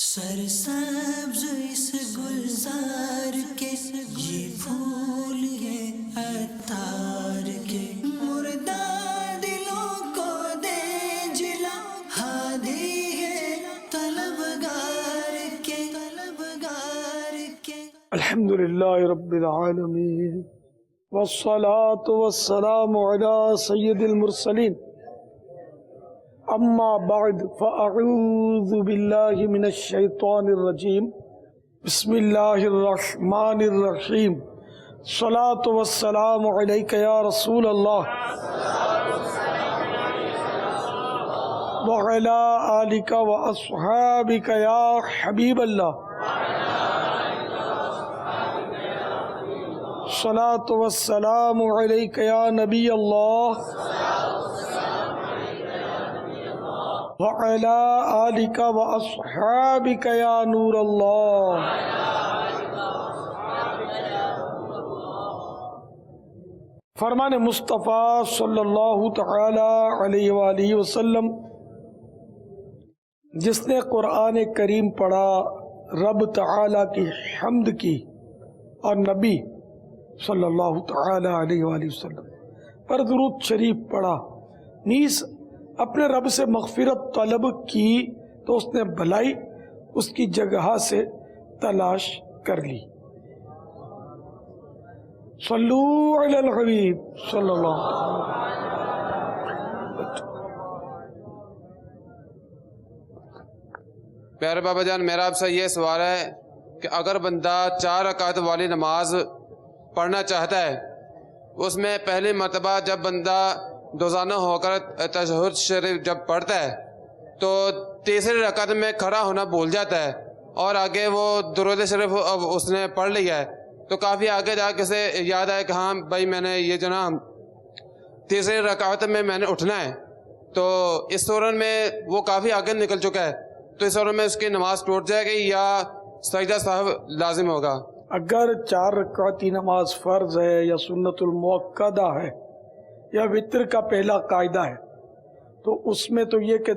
سرسبز اس گلزار کے یہ پھول یہ عطار کے مردہ دلوں کو دے جلا ہادی ہے طلبگار کے الحمدللہ رب العالمین والصلاة والسلام علی سید المرسلین اما بعد فاعوذ باللہ من الشیطان الرجیم بسم اللہ الرحمن الرحیم الصلاة والسلام علیک یا رسول اللہ وعلی آلک واصحابک یا حبیب اللہ الصلاة والسلام علیک یا نبی اللہ وعلی آلک واصحابک یا نور اللہ۔ فرمان مصطفیٰ صلی اللہ تعالی علیہ وآلہ وسلم، جس نے قرآن کریم پڑھا، رب تعالی کی حمد کی اور نبی صلی اللہ تعالی علیہ وآلہ وسلم پر درود شریف پڑھا، نیز اپنے رب سے مغفرت طلب کی، تو اس نے بھلائی اس کی جگہ سے تلاش کر لی۔ صلو علی الحبیب صلی اللہ علیہ پیارے بابا جان، میرا آپ سے یہ سوال ہے کہ اگر بندہ 4 رکعت والی نماز پڑھنا چاہتا ہے، اس میں پہلی مرتبہ جب بندہ روزانہ ہو کر تشہد شریف جب پڑھتا ہے تو تیسری رکعت میں کھڑا ہونا بھول جاتا ہے، اور آگے وہ درود شریف اب اس نے پڑھ لیا ہے، تو کافی آگے جا کے سے یاد آئے کہ ہاں بھائی میں نے یہ جو نا تیسری رکعت میں نے اٹھنا ہے، تو اس صورت میں وہ کافی آگے نکل چکا ہے، تو اس صورت میں اس کی نماز ٹوٹ جائے گی یا سجدہ صاحب لازم ہوگا؟ اگر 4 رکعتی نماز فرض ہے یا سنت المؤکدہ ہے یا وتر کا پہلا قاعدہ ہے، تو اس میں تو یہ کہ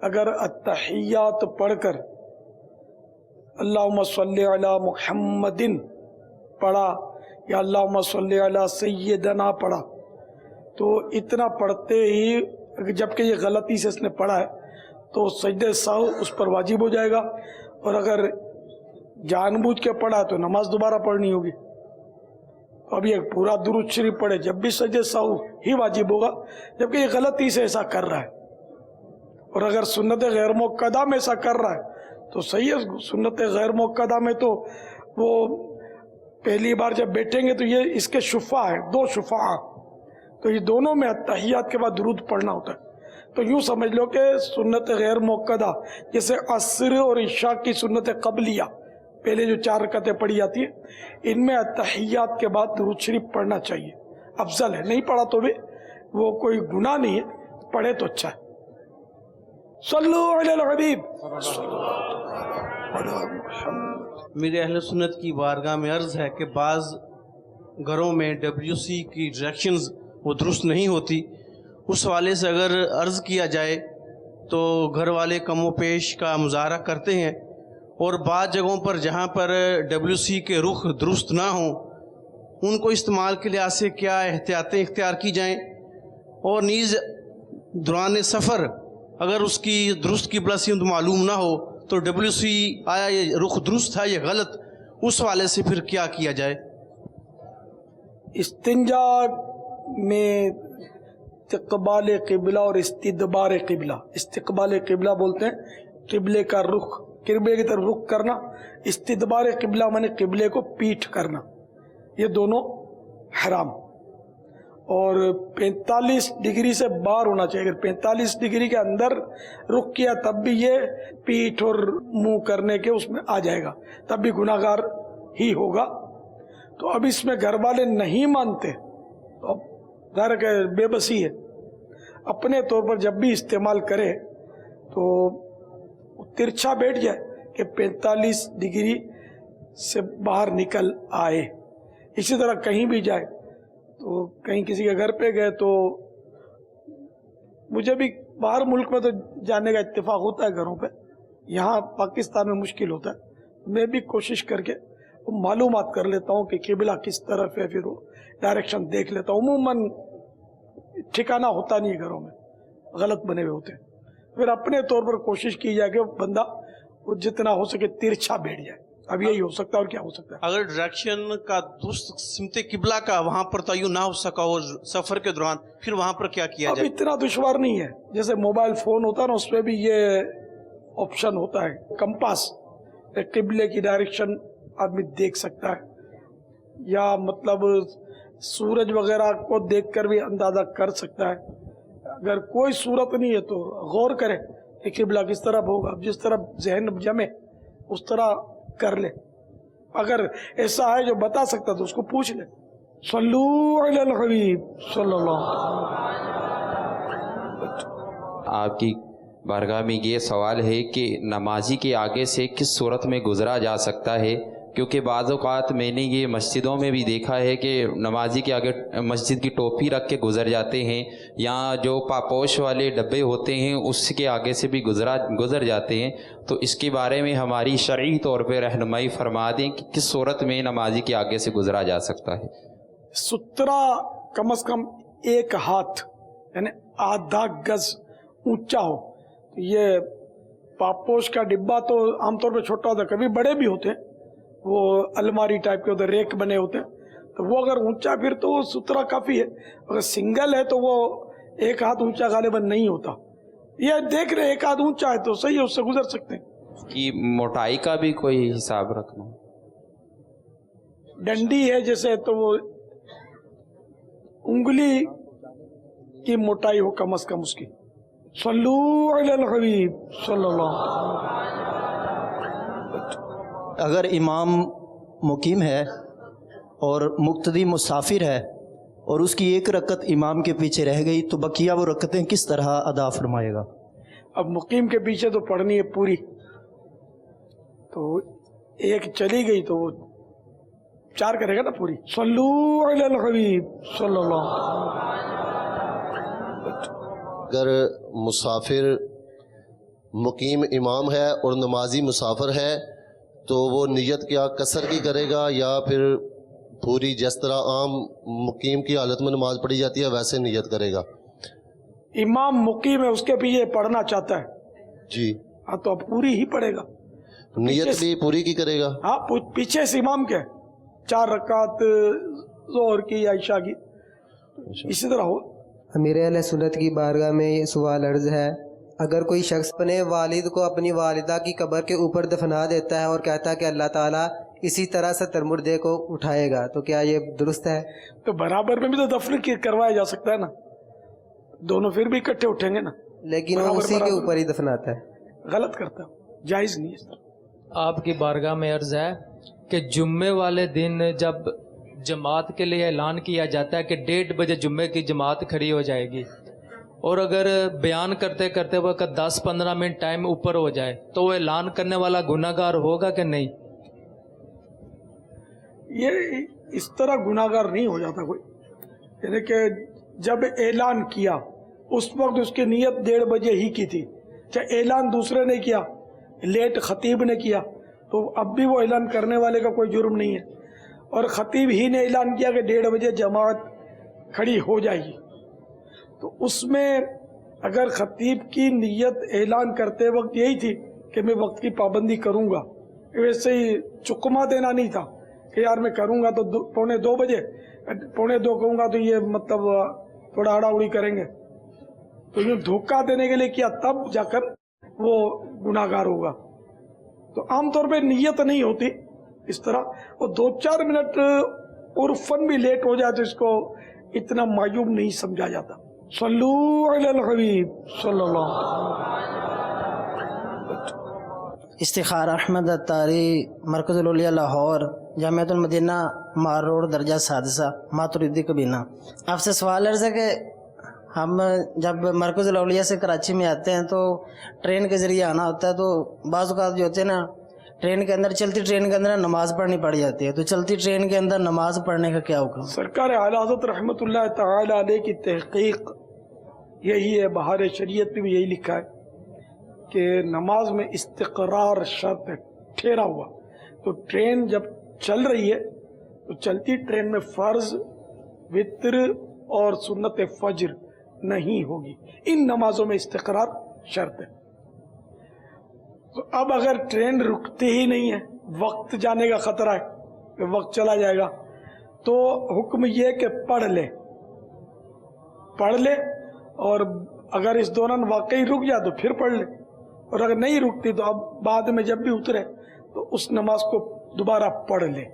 اگر التحیات پڑھ کر اللہم صلی علی محمد پڑھا یا اللہم صلی علی سیدنا پڑھا، تو اتنا پڑھتے ہی، جبکہ یہ غلطی سے اس نے پڑھا ہے، تو سجدہ سہو اس پر واجب ہو جائے گا، اور اگر جان بوجھ کے پڑھا تو نماز دوبارہ پڑھنی ہوگی۔ اب یہ پورا درود شریف پڑھے جب بھی سجدہ سہو ہی واجب ہوگا، جبکہ یہ غلطی سے ایسا کر رہا ہے۔ اور اگر سنت غیر مؤکدہ میں ایسا کر رہا ہے تو صحیح ہے، سنت غیر مؤکدہ میں تو وہ پہلی بار جب بیٹھیں گے تو یہ اس کے شفاع ہیں، 2 شفاع، تو یہ دونوں میں تحیات کے بعد درود پڑھنا ہوتا ہے۔ تو یوں سمجھ لو کہ سنت غیر مؤکدہ جیسے عصر اور عشاء کی سنت قبلیہ، پہلے جو 4 رکعتیں پڑھی جاتی ہیں، ان میں تحیات کے بعد درود شریف پڑھنا چاہیے، افضل ہے۔ نہیں پڑھا تو بھی وہ کوئی گناہ نہیں ہے، پڑھے تو اچھا ہے۔ صلو علی الحبیب۔ میرے اہل سنت کی بارگاہ میں عرض ہے کہ بعض گھروں میں WC کی ڈائریکشنز وہ درست نہیں ہوتی، اس حوالے سے اگر عرض کیا جائے تو گھر والے کم و پیش کا مظاہرہ کرتے ہیں، اور بعض جگہوں پر جہاں پر WC کے رخ درست نہ ہوں، ان کو استعمال کے لحاظ سے کیا احتیاطیں اختیار کی جائیں، اور نیز دوران سفر اگر اس کی درست قبلہ سمت معلوم نہ ہو تو WC آیا یہ رخ درست ہے یا غلط، اس حوالے سے پھر کیا کیا جائے؟ استنجا میں استقبال قبلہ اور استدبار قبلہ، استقبال قبلہ بولتے ہیں قبلے کا رخ، قبلے کی طرف رخ کرنا، استدبار قبلہ مانے قبلے کو پیٹھ کرنا، یہ دونوں حرام، اور 45 ڈگری سے باہر ہونا چاہیے۔ اگر 45 ڈگری کے اندر رخ کیا تب بھی یہ پیٹھ اور منہ کرنے کے اس میں آ جائے گا، تب بھی گناہ گار ہی ہوگا۔ تو اب اس میں گھر والے نہیں مانتے تو اب ظاہر کہ بے بسی ہے، اپنے طور پر جب بھی استعمال کرے تو ترچھا بیٹھ جائے کہ 45 ڈگری سے باہر نکل آئے۔ اسی طرح کہیں بھی جائے، تو کہیں کسی کے گھر پہ گئے تو مجھے بھی باہر ملک میں تو جانے کا اتفاق ہوتا ہے گھروں پہ، यहाँ पाकिस्तान में मुश्किल होता है। मैं भी कोशिश करके मालूमात कर लेता हूँ कि किबला किस तरफ है, फिर वो डायरेक्शन देख लेता हूँ। उमूमन ठिकाना होता नहीं है, घरों में गलत बने हुए होते हैं। फिर अपने तौर पर कोशिश की जाए कि वो बंदा वो जितना हो सके तिरछा बैठ जाए। अब यही हो सकता है, और क्या हो सकता है। अगर डायरेक्शन का दुरुस्त सिमते किबला का वहाँ पर तयन ना हो सका हो सफर के दौरान, फिर वहाँ पर क्या किया अब जाए? इतना दुश्वार नहीं है। जैसे मोबाइल फोन होता है ना, उसमें भी ये ऑप्शन होता है कंपास, किबले की डायरेक्शन आदमी देख सकता है, या मतलब सूरज वगैरह को देखकर भी अंदाजा कर सकता है। अगर कोई सूरत नहीं है तो गौर करे कि किबला किस तरफ होगा। जिस तरफ जहन जमे उस तरह कर ले। अगर ऐसा है जो बता सकता तो उसको पूछ ले। सल्लू अलल हबीब सल्लल्लाहु। आपकी बारगाह में ये सवाल है कि नमाजी के आगे से किस सूरत में गुजरा जा सकता है, क्योंकि बाज़ औक़ात मैंने ये मस्जिदों में भी देखा है कि नमाजी के आगे मस्जिद की टोपी रख के गुज़र जाते हैं, या जो पापोश वाले डब्बे होते हैं उसके आगे से भी गुज़र जाते हैं। तो इसके बारे में हमारी शरई तौर पे रहनुमाई फरमा दें कि किस सूरत में नमाजी के आगे से गुज़रा जा सकता है। सुतरा कम से कम 1 हाथ यानी आधा गज ऊंचा हो। तो ये पापोश का डिब्बा तो आमतौर पर छोटा होता है, कभी बड़े भी होते हैं, वो अलमारी टाइप के होते हैं, रेक बने होते हैं। तो वो अगर ऊंचा फिर तो सुतरा काफ़ी है। अगर सिंगल है तो वो 1 हाथ ऊंचा गालिबन नहीं होता। ये देख रहे 1 हाथ ऊंचा है तो सही है, उससे गुजर सकते हैं। कि मोटाई का भी कोई हिसाब रखना, डंडी है जैसे, तो वो उंगली की मोटाई हो कम से कम उसकी। सल्लू अलल हबीब सल्लल्लाहु। अगर इमाम मुकीम है और मुक्तदी मुसाफिर है और उसकी 1 रकत इमाम के पीछे रह गई तो बकिया वो रकतें किस तरह अदा फरमाएगा? अब मुकीम के पीछे तो पढ़नी है पूरी, तो 1 चली गई तो वो 4 करेगा ना पूरी। सल्लू अलल हबीब सल्लल्लाहु। अगर मुसाफिर मुकीम इमाम है और नमाजी मुसाफिर है तो वो नियत क्या कसर की करेगा या फिर पूरी जिस तरह आम मुकीम की हालत में नमाज पढ़ी जाती है वैसे नियत करेगा? इमाम मुकीम है, उसके पीछे पढ़ना चाहता है जी हाँ, तो अब पूरी ही पढ़ेगा। नियत भी पूरी की करेगा? हाँ, पीछे से इमाम के 4 रकात ज़ोहर की या इशा की, इसी तरह हो। अमीर अहले सुन्नत की बारगाह में ये सवाल अर्ज़ है, अगर कोई शख्स अपने वालिद को अपनी वालिदा की कब्र के ऊपर दफना देता है और कहता है कि अल्लाह ताला इसी तरह से मुर्दे को उठाएगा, तो क्या ये दुरुस्त है? तो बराबर में भी तो दफन करवाया जा सकता है ना, दोनों फिर भी इकट्ठे उठेंगे ना। लेकिन वो उसी के ऊपर ही दफनाता है, गलत करता है, जायज़ नहीं है। आपकी बारगाह में अर्ज़ है कि जुम्मे वाले दिन जब जमात के लिए ऐलान किया जाता है कि 1:30 बजे जुम्मे की जमात खड़ी हो जाएगी, और अगर बयान करते करते वक्त 10-15 मिनट टाइम ऊपर हो जाए तो वो ऐलान करने वाला गुनाहगार होगा कि नहीं? ये इस तरह गुनाहगार नहीं हो जाता कोई। यानी कि जब ऐलान किया उस वक्त उसकी नियत 1:30 बजे ही की थी, चाहे ऐलान दूसरे ने किया, लेट खतीब ने किया, तो अब भी वो ऐलान करने वाले का कोई जुर्म नहीं है। और खतीब ही ने ऐलान किया कि 1:30 बजे जमात खड़ी हो जाएगी, तो उसमें अगर खतीब की नियत ऐलान करते वक्त यही थी कि मैं वक्त की पाबंदी करूँगा, वैसे ही चुकमा देना नहीं था कि यार मैं करूँगा तो 1:45 बजे, 1:45 कहूँगा तो ये मतलब थोड़ा आड़ा-उड़ी करेंगे, तो ये धोखा देने के लिए किया, तब जाकर वो गुनाहगार होगा। तो आमतौर पे नियत नहीं होती इस तरह, वो 2-4 मिनट उर्फन भी लेट हो जाए तो इसको इतना मायूब नहीं समझा जाता। सल्लू अलल हबीब सल्लल्लाहु। इस्तिखार अहमद अत्तारी, मरकज़ुल औलिया लाहौर, जामिअतुल मदीना, मार रोड, दर्जा सादिसा, मातुरिदी कबीना। आपसे सवाल है कि हम जब मरकज़ुल औलिया से कराची में आते हैं तो ट्रेन के ज़रिए आना होता है, तो बाज़ औक़ात जो होते हैं ना, ट्रेन के अंदर, चलती ट्रेन के अंदर नमाज पढ़नी पड़ जाती है, तो चलती ट्रेन के अंदर नमाज पढ़ने का क्या हुक्म? सरकार आला हज़रत रहमतुल्लाह तआला अलैह की तहक़ीक़ यही है, बहार शरीयत में भी यही लिखा है کہ نماز میں استقرار شرط ہے، ٹھہرا ہوا. تو ٹرین جب چل رہی ہے تو چلتی ٹرین میں فرض، وتر اور سنت فجر نہیں ہوگی. ان نمازوں میں استقرار شرط ہے. تو اب اگر ٹرین رکتے ہی نہیں ہے، وقت جانے کا خطرہ ہے کہ وقت چلا جائے گا، تو حکم یہ کہ پڑھ لے، اور اگر اس دوران واقعی رک جائے تو پھر پڑھ لے، اور اگر نہیں رکتی تو اب بعد میں جب بھی اترے تو اس نماز کو دوبارہ پڑھ لے.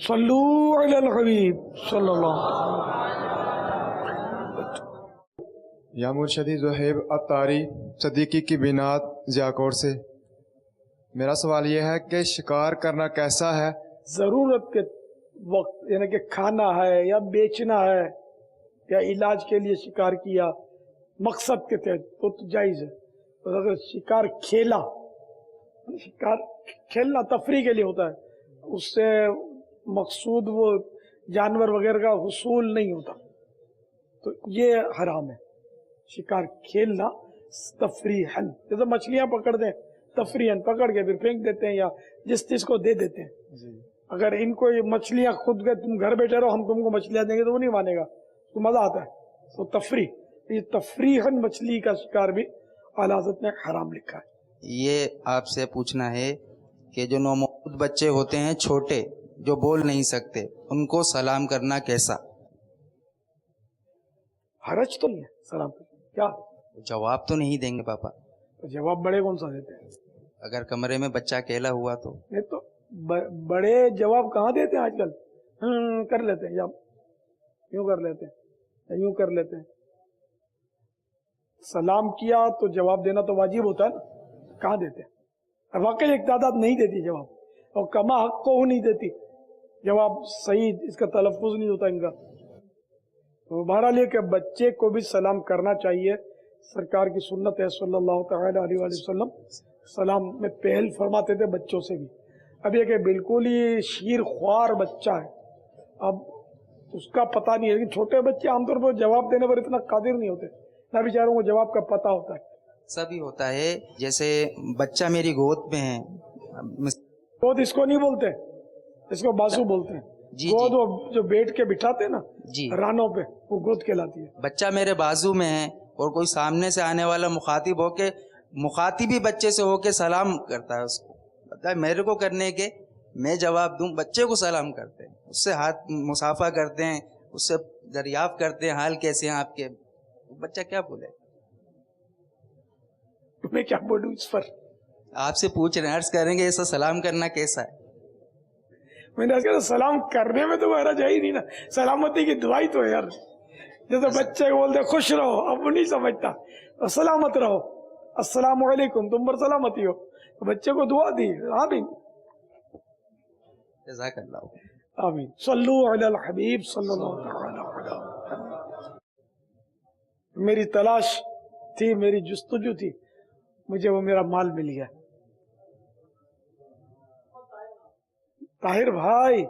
صلو علی الحبیب صلی اللہ علیہ یا مرشدی زہیب اتاری صدیقی کی بنات ضیاکور سے. میرا سوال یہ ہے کہ شکار کرنا کیسا ہے؟ ضرورت کے وقت، یعنی کہ کھانا ہے یا بیچنا ہے یا علاج کے لیے شکار کیا مقصد کے تحت تو جائز ہے. اور اگر شکار کھیلنا تفریح کے لیے ہوتا ہے، اس سے مقصود وہ جانور وغیرہ کا حصول نہیں ہوتا، تو یہ حرام ہے. شکار کھیلنا تفریحاً، جیسے مچھلیاں پکڑتے ہیں تفریحاً، پکڑ کے پھر پھینک دیتے ہیں یا جس چیز کو دے دیتے ہیں. اگر ان کو یہ مچھلیاں خود گئے، تم گھر بیٹھے رہو ہم تم کو مچھلیاں دیں گے تو وہ نہیں مانے گا، تو مزہ آتا ہے. تو تفریح، یہ تفریحاً مچھلی کا شکار بھی اعلیٰ حضرت نے حرام لکھا ہے. یہ آپ سے پوچھنا ہے کہ جو نومولود بچے ہوتے ہیں چھوٹے، جو بول نہیں سکتے، ان کو سلام کرنا کیسا؟ حرج تو نہیں ہے سلام کرنا. کیا جواب تو نہیں دیں گے پاپا؟ جواب بڑے کون سا دیتے ہیں؟ اگر کمرے میں بچہ اکیلا ہوا تو؟ یہ تو بڑے جواب کہاں دیتے ہیں آج کل؟ کر لیتے ہیں، یا یوں کر لیتے ہیں، یا یوں کر لیتے ہیں. سلام کیا تو جواب دینا تو واجب ہوتا ہے نا، کہاں دیتے ہیں؟ واقعی ایک تعداد نہیں دیتی جواب، اور کما حق کو نہیں دیتی جواب، صحیح اس کا تلفظ نہیں ہوتا ان کا. تو بہرحال یہ کہ بچے کو بھی سلام کرنا چاہیے، سرکار کی سنت ہے صلی اللہ تعالی علیہ وآلہ وسلم سلام میں پہل فرماتے تھے بچوں سے بھی. اب یہ کہ بالکل ہی شیر خوار بچہ ہے، اب اس کا پتہ نہیں ہے، لیکن چھوٹے بچے عام طور پر جواب دینے پر اتنا قادر نہیں ہوتے، نہ بیچاروں کو جواب کا پتہ ہوتا ہے. سبھی ہوتا ہے، جیسے بچہ میری گود میں ہے. گود اس کو نہیں بولتے، اس کو بازو بولتے ہیں. جی گود وہ جو بیٹھ کے بٹھاتے ہیں نا جی، رانوں پہ، وہ گود کہلاتی ہے. بچہ میرے بازو میں ہے اور کوئی سامنے سے آنے والا مخاطب ہو کے، مخاطبی بچے سے ہو کے سلام کرتا ہے، اس کو پتہ ہے میرے کو کرنے کے میں جواب دوں، بچے کو سلام کرتے ہیں، اس سے ہاتھ مصافحہ کرتے ہیں، اس سے دریافت کرتے ہیں حال کیسے ہیں آپ کے. بچہ کیا بولے؟ میں کیا بولوں اس پر؟ آپ سے پوچھ رہے ہیں، عرض کریں گے ایسا سلام کرنا کیسا ہے؟ میں نے کہا سلام کرنے میں تو وہ حرج ہے ہی نہیں نا، سلامتی کی دعائی تو ہے یار. جیسے بچے کو بولتے خوش رہو، اب وہ نہیں سمجھتا، سلامت رہو، السلام علیکم، تم پر سلامتی ہو، تو بچے کو دعا دی. آمین، جزاک اللہ. آمین. صلو علی الحبیب صلی اللہ علیہ وسلم. میری تلاش تھی، میری جستجو تھی، مجھے وہ میرا مال مل گیا. طاہر بھائی،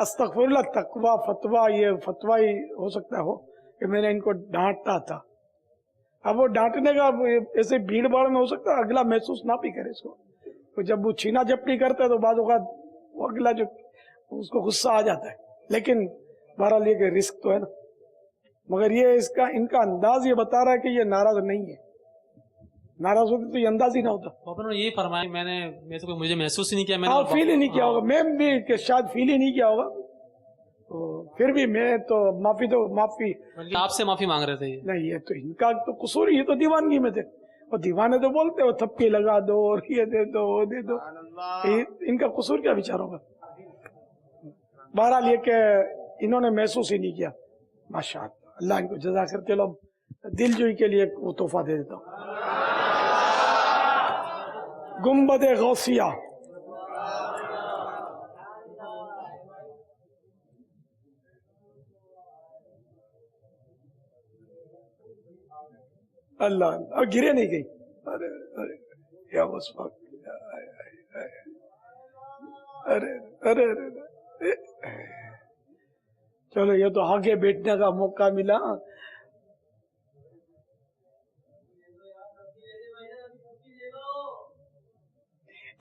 استغفر اللہ، تقوی فتویٰ، یہ فتویٰ ہی ہو سکتا ہو کہ میں نے ان کو ڈانٹا تھا. اب وہ ڈانٹنے کا ایسے بھیڑ بھاڑ میں ہو سکتا ہے اگلا محسوس نہ بھی کرے اس کو. تو جب وہ چھینا جھپٹی کرتا ہے تو بعض اوقات وہ اگلا جو اس کو غصہ آ جاتا ہے. لیکن بہرحال یہ کہ رزق تو ہے نا. مگر یہ ان کا انداز یہ بتا رہا ہے کہ یہ ناراض نہیں ہے، ناراض ہوتی تو یہ انداز ہی نہ ہوتا. آپ نے یہی فرمایا، میں تو مجھے محسوس ہی نہیں کیا، میں ہاں نے فیل ہی نہیں کیا ہوگا، میں بھی کہ شاید فیل ہی نہیں کیا ہوگا. تو پھر بھی میں تو معافی آپ سے معافی مانگ رہے تھے. نہیں، یہ تو ان کا تو قصور، یہ تو دیوانگی میں تھے. اور دیوانے تو بولتے ہو تھپکی لگا دو اور یہ دے دو وہ دے دو، ان کا قصور کیا بیچاروں کا. بہرحال یہ کہ انہوں نے محسوس ہی نہیں کیا. ماشاء اللہ ان کو جزا کر. چلو دل جوئی کے لیے وہ تحفہ دے دیتا ہوں. گنبد غوثیہ، اللہ گرے نہیں گئی. ارے ارے یا ارے ارے ارے चलो ये तो आगे बैठने का मौका मिला।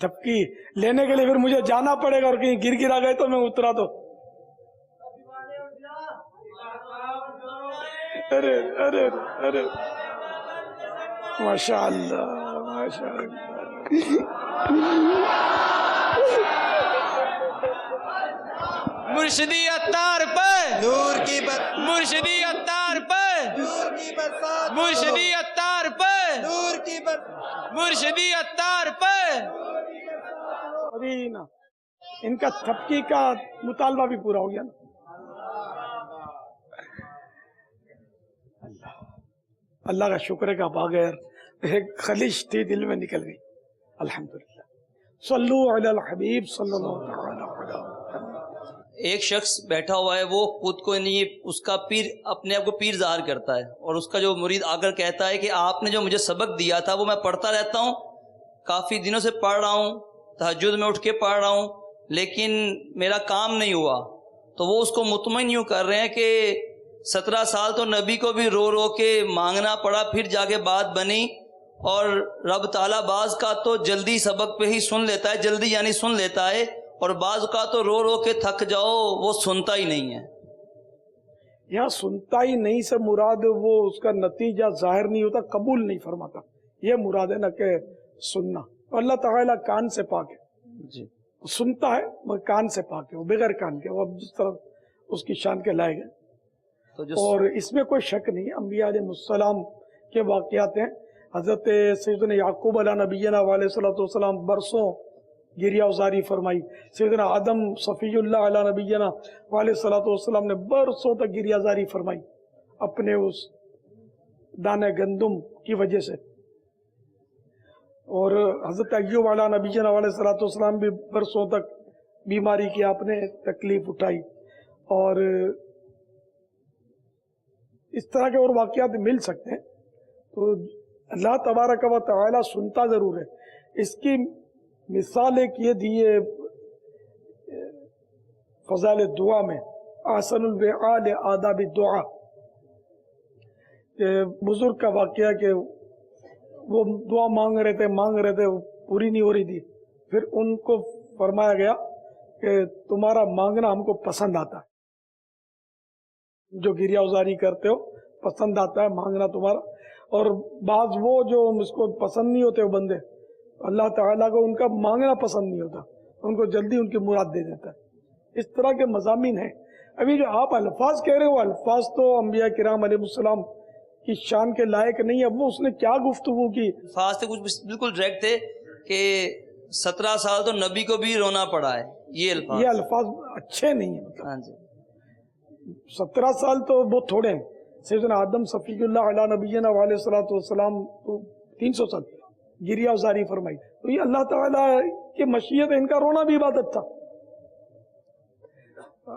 थपकी लेने के लिए फिर मुझे जाना पड़ेगा और कहीं गिर गिरा गए तो मैं उतरा तो। अरे अरे अरे माशाअल्लाह माशाअल्लाह। मुर्शिदी अत्तार पर नूर की मुर्शिदी अत्तार पर नूर की बरसात, मुर्शिदी अत्तार पर नूर की मुर्शिदी अत्तार पर। अभी ना इनका थपकी का मुतालबा भी पूरा हो गया ना। अल्लाह का शुक्र है कि बगैर एक खलिश थी दिल में निकल गई, अल्हम्दुलिल्लाह। सल्लु अलल हबीब सल्लल्लाहु अलैहि वसल्लम। एक शख्स बैठा हुआ है, वो खुद को नहीं, उसका पीर अपने आप को पीर ज़ाहिर करता है, और उसका जो मुरीद आकर कहता है कि आपने जो मुझे सबक दिया था वो मैं पढ़ता रहता हूँ, काफ़ी दिनों से पढ़ रहा हूँ, तहज्जुद में उठ के पढ़ रहा हूँ, लेकिन मेरा काम नहीं हुआ। तो वो उसको मुतमईन यूँ कर रहे हैं कि 17 साल तो नबी को भी रो रो के मांगना पड़ा, फिर जाके बात बनी, और रब ताला बाज का तो जल्दी सबक पे ही सुन लेता है, जल्दी यानी सुन लेता है, और बाज का तो रो रो के थक जाओ वो सुनता ही नहीं है। यहाँ सुनता ही नहीं से मुराद वो उसका नतीजा जाहिर नहीं होता, कबूल नहीं फरमाता, ये मुराद है ना कि सुनना। तो अल्लाह ताला कान से पाक है जी, सुनता है मगर कान से पाक है, वो बगैर कान के, वो अब जिस तरह उसकी शान के लायक है। तो और इसमें कोई शक नहीं है, अंबिया अलैहिस्सलाम के वाक़यात हैं। हज़रत सैयदना याकूब अला नबीना अलैहिस्सलाम बरसों गिरिया उजारी फरमाई, सैयदना आदम सफ़ीउल्लाह अला नबीना अलैहिस्सलाम ने बरसों तक गिरिया उजारी फरमाई अपने उस दाने गंदुम की वजह से। और हज़रत अय्यूब अला नबीना अलैहिस्सलाम भी बरसों तक बीमारी की आपने तकलीफ उठाई, और इस तरह के और वाक़यात मिल सकते हैं। तो अल्लाह तबारक व तआला सुनता ज़रूर है। इसकी मिसाल एक ये दी है फ़ज़ाइल दुआ में, आसनुल बिआल आदाब दुआ, कि बुजुर्ग का वाक़या कि वो दुआ मांग रहे थे वो पूरी नहीं हो रही थी, फिर उनको फरमाया गया कि तुम्हारा मांगना हमको पसंद आता है, जो गिरिया उजारी करते हो पसंद आता है मांगना तुम्हारा। और बाज वो जो उसको पसंद नहीं होते वो बंदे, अल्लाह ताला को उनका मांगना पसंद नहीं होता, उनको जल्दी उनकी मुराद दे देता है। इस तरह के मज़ामीन हैं। अभी जो आप अल्फाज कह रहे हो, अल्फाज तो अंबिया किराम अलैहिस्सलाम की शान के लायक नहीं है। वो उसने क्या गुफ्तगू की, अल्फाज थे कुछ बिल्कुल डायरेक्ट थे कि 17 साल तो नबी को भी रोना पड़ा है, ये अल्फाज अच्छे नहीं है। हाँ जी, 17 साल तो बहुत थोड़े हैं। सैयदना आदम सफ़ीउल्लाह अला नबीना अलैहिस्सलाम तो 300 साल गिरिया उजारी फरमाई। तो ये अल्लाह ताला की मशीयत है, इनका रोना भी इबादत था,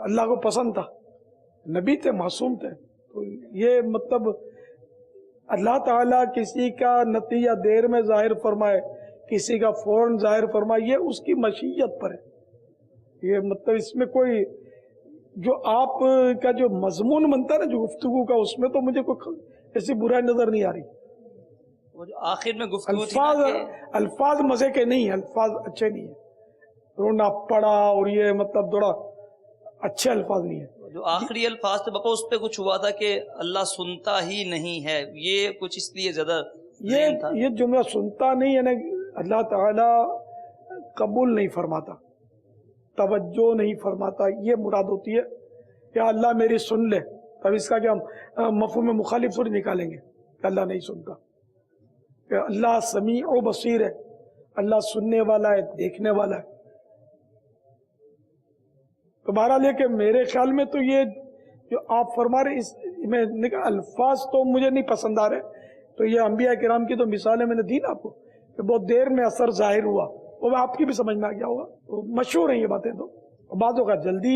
अल्लाह को पसंद था, नबी थे, मासूम थे। तो ये मतलब अल्लाह ताला किसी का नतीजा देर में जाहिर फरमाए, किसी का फौरन जाहिर फरमाए, ये उसकी मशीयत पर है। ये मतलब इसमें कोई जो आप का जो मजमून बनता है ना जो गुफ्तगू का, उसमें तो मुझे कोई ऐसी बुराई नजर नहीं आ रही। वो जो आखिर में गुफ्तगू अल्फाज मजे के नहीं है, अल्फाज अच्छे नहीं है, रोना पड़ा और ये मतलब थोड़ा अच्छे अल्फाज नहीं है। जो आखिरी अल्फाज थे बापा, उस पर कुछ हुआ था कि अल्लाह सुनता ही नहीं है, ये कुछ इसलिए ज्यादा ये जुमला सुनता नहीं है ना, अल्लाह ताला कबूल नहीं फरमाता, तवज्जो नहीं फरमाता, ये मुराद होती है कि अल्लाह मेरी सुन ले। तब इसका क्या हम मफ़हूम मुखालिफ थोड़ी निकालेंगे कि अल्लाह नहीं सुनता, कि अल्लाह समी और बसीर है, अल्लाह सुनने वाला है, देखने वाला है। तो बहरहाल ये कि मेरे ख्याल में तो ये जो आप फरमा रहे इसमें अल्फाज तो मुझे नहीं पसंद आ रहे। तो ये अंबिया किराम की तो मिसालें मैंने दी ना आपको कि बहुत देर में असर जाहिर हुआ, वो आपकी भी समझ में आ गया होगा। तो मशहूर हैं ये बातें, तो बातों का जल्दी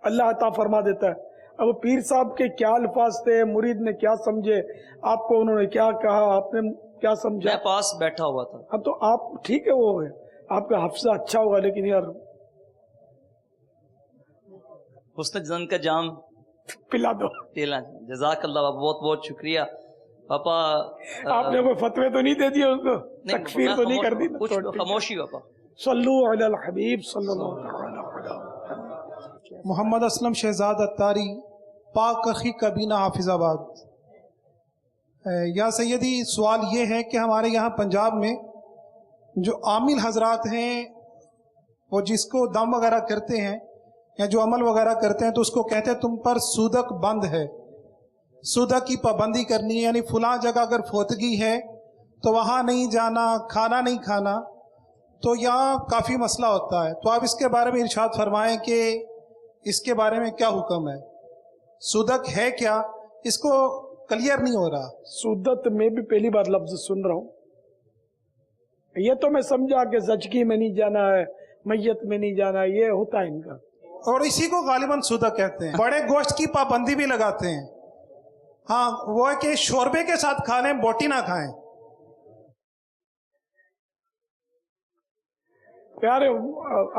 अल्लाह अता फरमा देता है। अब पीर साहब के क्या अल्फाज थे, मुरीद ने क्या समझे, आपको उन्होंने क्या कहा, आपने क्या समझा, मैं पास बैठा हुआ था। हाँ तो आप ठीक है, वो है आपका हफ्ज़ा अच्छा होगा, लेकिन यार हुस्न जन का जाम पिला दो। पिला। जज़ाकल्लाह पापा, बहुत बहुत शुक्रिया पापा। आपने कोई फतवे तो नहीं दे दिए उसको, नहीं, तकफीर मैं तो नहीं कर दी? कुछ खामोशी पापा। सल्लू अलल हबीब सल्लल्लाहु अलैहि मोहम्मद असलम शहजाद अत्तारी, पाक अखी कबीना हाफिजाबाद। या सैयदी, सवाल ये है कि हमारे यहाँ पंजाब में जो आमिल हजरात हैं वो जिसको दम वगैरह करते हैं या जो अमल वगैरह करते हैं तो उसको कहते हैं तुम पर सूदक बंद है, सूदक की पाबंदी करनी है, यानी फलां जगह अगर फोतगी है तो वहाँ नहीं जाना, खाना नहीं खाना, तो यहाँ काफ़ी मसला होता है। तो आप इसके बारे में इरशाद फरमाएं कि इसके बारे में क्या हुक्म है, सूदक है क्या, इसको क्लियर नहीं हो रहा। सूदत में भी पहली बार लफ्ज सुन रहा हूँ। ये तो मैं समझा कि जचकी में नहीं जाना है, मैयत में नहीं जाना है, ये होता है इनका, और इसी को गालिबन सूदक कहते हैं। बड़े गोश्त की पाबंदी भी लगाते हैं। हाँ, वो है कि शोरबे के साथ खा लें, बोटी ना खाएं। प्यारे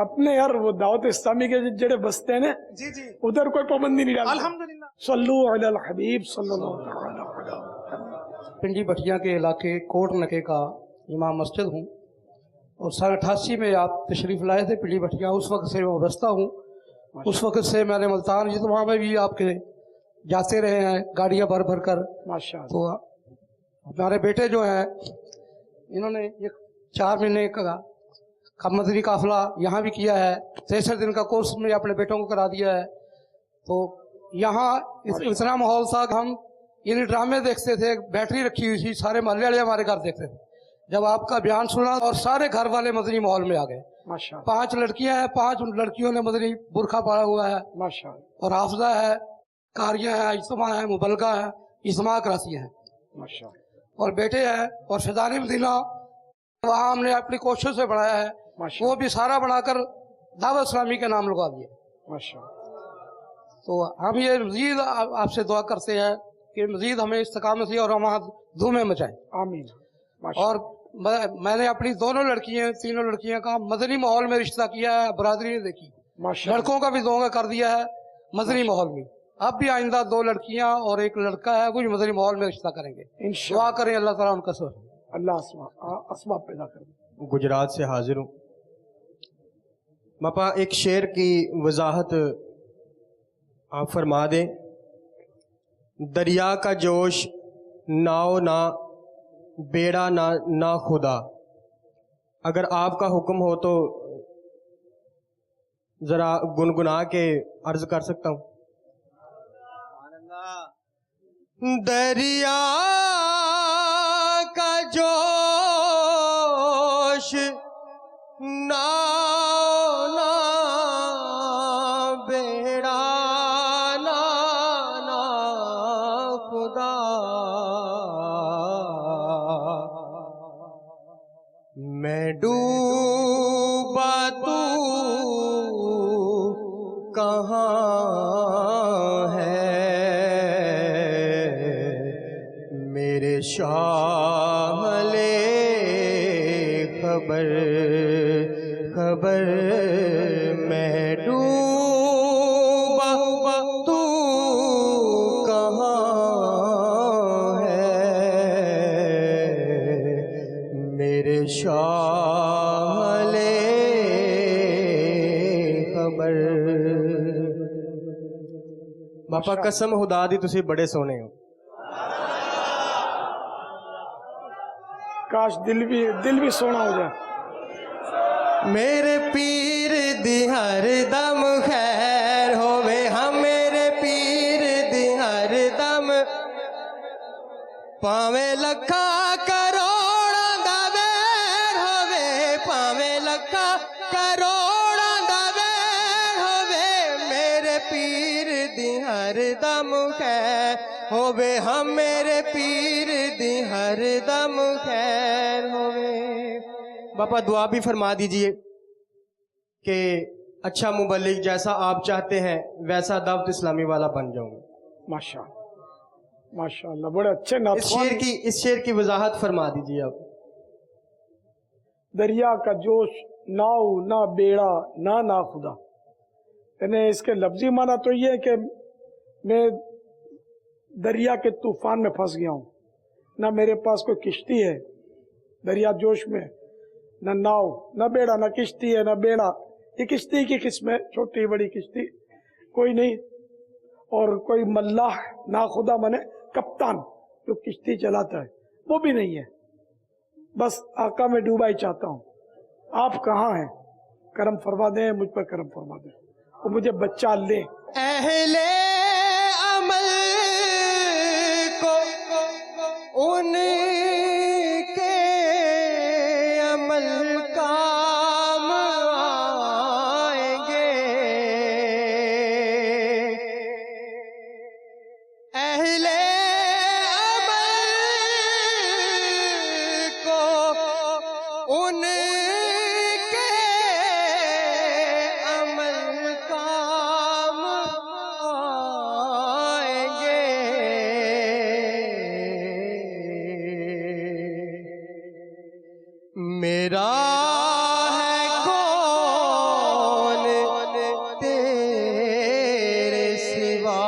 अपने यार वो दावत इस्लामी के जड़े बसते हैं ना, जी जी, उधर कोई पाबंदी नहीं डालते। अल्हम्दुलिल्लाह। सल्लू अलल हबीब सल्लल्लाहु अलैहि वसल्लम। पिंडी भटिया के इलाके कोट नके का इमाम मस्जिद हूँ और सन 88 में आप तशरीफ़ लाए थे पिंडी भटिया, उस वक्त से मैं वाबस्ता हूँ। उस वक्त से मैंने मुल्तान इज्तिमा में भी आपके जाते रहे हैं गाड़ियाँ भर भर कर। माशाअल्लाह। तो हमारे बेटे जो हैं इन्होंने ये 4 महीने का मदनी काफिला यहाँ भी किया है, 63 दिन का कोर्स में अपने बेटों को करा दिया है। तो यहाँ इतना माहौल था कि हम इन ड्रामे देखते थे, बैटरी रखी हुई थी, सारे मोहल्ले वाले हमारे घर देखते थे। जब आपका बयान सुना और सारे घर वाले मदनी माहौल में आ गए। माशाअल्लाह। 5 लड़कियां हैं, 5 लड़कियों ने मदनी बुरखा पाया हुआ है। माशाअल्लाह। और हाफजा है, कारियां हैं, इज्तिमा है, मुबलगा है, इज्तिमा कराती हैं। माशाअल्लाह। और बेटे हैं और फिजानी मदीना वहाँ हमने अपनी कोशिश से बनाया है, वो भी सारा बनाकर दावत इस्लामी के नाम लगा दिए। माशाअल्लाह। तो हम ये मजीद आपसे दुआ करते हैं कि मजीद हमें इस्तकामत और हम धूमें मचाएं। आमीन। और मैंने अपनी दोनों लड़कियां, तीनों लड़कियां का मदनी माहौल में रिश्ता किया है, बरादरी ने देखी। लड़कों का भी दोनों कर दिया है मदनी माहौल में। अब भी आइंदा 2 लड़कियां और 1 लड़का है, वो भी मदनी माहौल में रिश्ता करेंगे। दुआ करें अल्लाह ताला उनका सर अल्लाह असबाब पैदा कर। गुजरात से हाजिर हूँ बापा, एक शेर की वजाहत आप फरमा दें। दरिया का जोश नाव ना, बेड़ा ना, ना खुदा। अगर आपका हुक्म हो तो जरा गुनगुना के अर्ज कर सकता हूँ। दरिया का जोश नाव ना, बेड़ा ना, ना खुदा। मैं डूबा तू कहाँ है, मेरे शाहले खबर खबर। मैं डूबा तू कहाँ है, मेरे शाहले खबर। बापा कसम खुदा दी तुसी बड़े सोने हो। काश दिल भी सोना हो जाए। मेरे पीर दी हर दम खैर होवे, हम मेरे पीर दी हर दम, पावे लखा करोड़ां दा वैर होवे, पावे लखा करोड़ां दा वैर होवे, मेरे पीर दी हर दम खैर होवे, हम मेरे पीर दी हर दम खैर होवे। बापा दुआ भी फरमा दीजिए कि अच्छा मुबल्लिग जैसा आप चाहते हैं वैसा दावत इस्लामी वाला बन जाऊंगा। माशाअल्लाह माशाअल्लाह, बड़े अच्छे नात। इस शेर की वजाहत फरमा दीजिए आप। दरिया का जोश नाव ना, बेड़ा ना, ना खुदा। यानी इसके लफ्जी माना तो ये है कि मैं दरिया के तूफान में फंस गया हूँ, ना मेरे पास कोई किश्ती है, दरिया जोश में, न नाव, न बेड़ा, न किश्ती है, न बेड़ा। ये किश्ती की किस्म है, छोटी बड़ी किश्ती कोई नहीं, और कोई मल्लाह ना खुदा मने कप्तान जो किश्ती चलाता है वो भी नहीं है। बस आका में डूबा ही चाहता हूँ। आप कहाँ हैं? करम फरमा दें, मुझ पर करम फरमा दें और मुझे बच्चा ले। अहले अमल को उनके अमल काम आएंगे। अहले अमल को उनके अमल काम आएंगे। मेरा है कौन तेरे सिवा,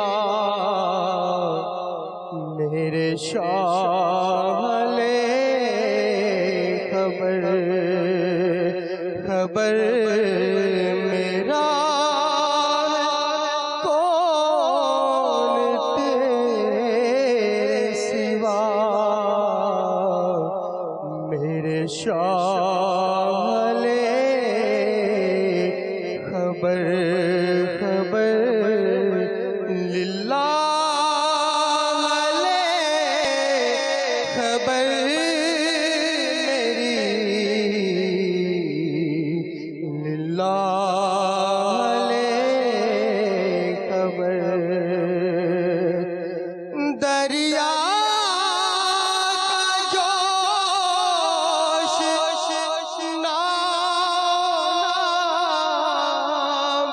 मेरे शाले खबर खबर। मेरा कौन तेरे सिवा, मेरे शाले खबर खबर। लिल्लाह ले खबर मेरी, लिल्लाह ले खबर। दरिया का जोश ना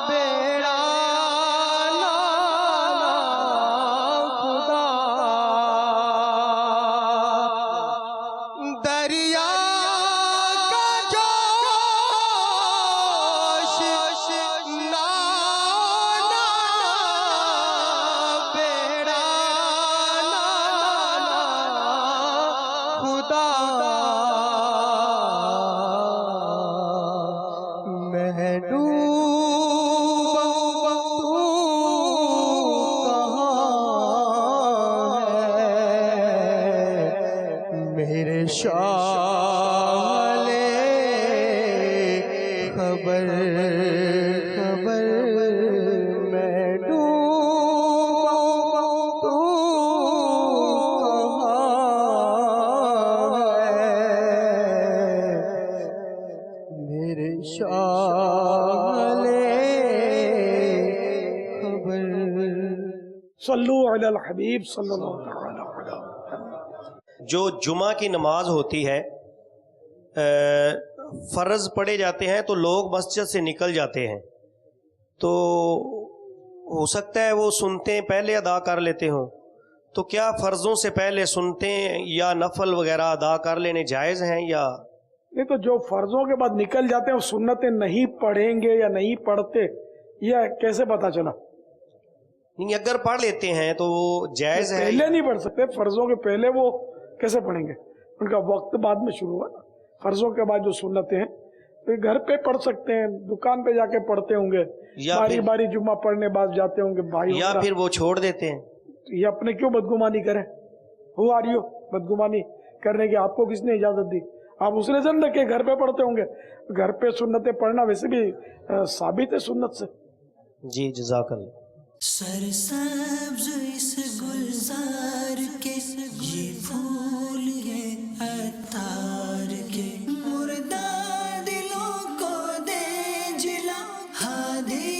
बेड़ा ना खुदा। दरिया का जोश ना बेड़ा ना खुदा। मैं डूबा तू कहाँ है, मेरे शाले खबर खबर। मैं डूबा तू कहाँ है, मेरे शाले खबर। सल्लु अलल हबीब सल्लल्लाहु अलैहि वसल्लम। जो जुमा की नमाज होती है, फ़र्ज़ पढ़े जाते हैं तो लोग मस्जिद से निकल जाते हैं, तो हो सकता है वो सुनते पहले अदा कर लेते हों, तो क्या फ़र्ज़ों से पहले सुनते या नफल वगैरह अदा कर लेने जायज़ हैं? या नहीं, तो जो फर्जों के बाद निकल जाते हैं वो सुन्नतें नहीं पढ़ेंगे या नहीं पढ़ते, यह कैसे पता चला? नहीं, अगर पढ़ लेते हैं तो वो जायज़ है? पहले नहीं पढ़ सकते, फर्जों के पहले वो कैसे पढ़ेंगे? उनका वक्त बाद में शुरू हुआ ना। फर्जों के बाद जो सुन्नतें हैं तो घर पे पढ़ सकते हैं, दुकान पे जाके पढ़ते होंगे, बारी बारी जुम्मा पढ़ने बाद जाते होंगे भाई, या फिर वो छोड़ देते हैं। ये अपने क्यों बदगुमानी करें? Who are you? बदगुमानी करने की आपको किसने इजाजत दी? आप उसने जन रखे घर पे पढ़ते होंगे। घर पे सुन्नतें पढ़ना वैसे भी साबित है सुन्नत से। जी जज़ाकल्लाह। सरसब्ज इस गुलजार के ये फूल ये अतार के, मुर्दा दिलों को दे जिला हादी